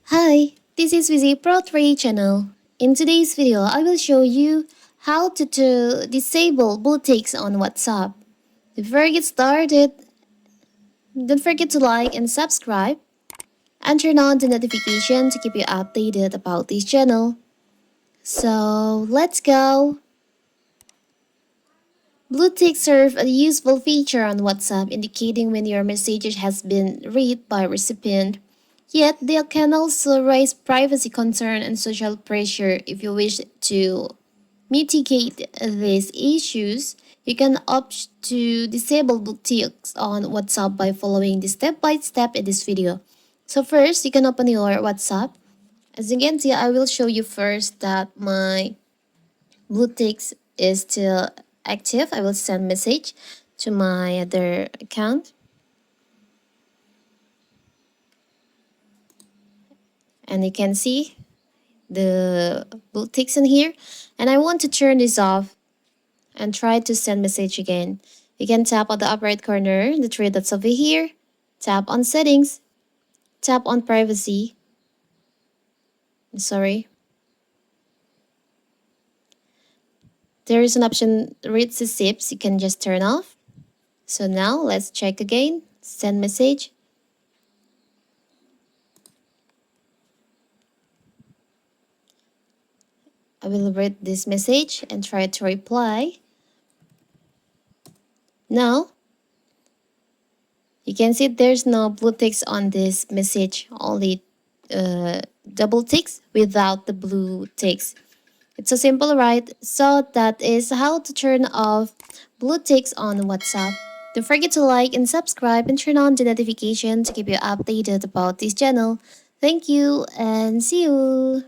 Hi, this is Vizi Pro 3 channel. In today's video, I will show you how to disable blue ticks on WhatsApp. Before I get started, don't forget to like and subscribe and turn on the notification to keep you updated about this channel. So let's go! Blue ticks serve a useful feature on WhatsApp indicating when your message has been read by a recipient. Yet, they can also raise privacy concern and social pressure. If you wish to mitigate these issues, you can opt to disable blue ticks on WhatsApp by following the step-by-step in this video. So first, you can open your WhatsApp. As you can see, I will show you first that my blue ticks is still active. I will send message to my other account. And you can see the blue ticks in here. And I want to turn this off and try to send message again. You can tap on the upper right corner, the three dots over here. Tap on settings. Tap on privacy. Sorry. There is an option read receipts. You can just turn off. So now let's check again. Send message. I will read this message and try to reply. Now, you can see there's no blue ticks on this message, only double ticks without the blue ticks. It's so simple, right? So that is how to turn off blue ticks on WhatsApp. Don't forget to like and subscribe and turn on the notification to keep you updated about this channel. Thank you and see you!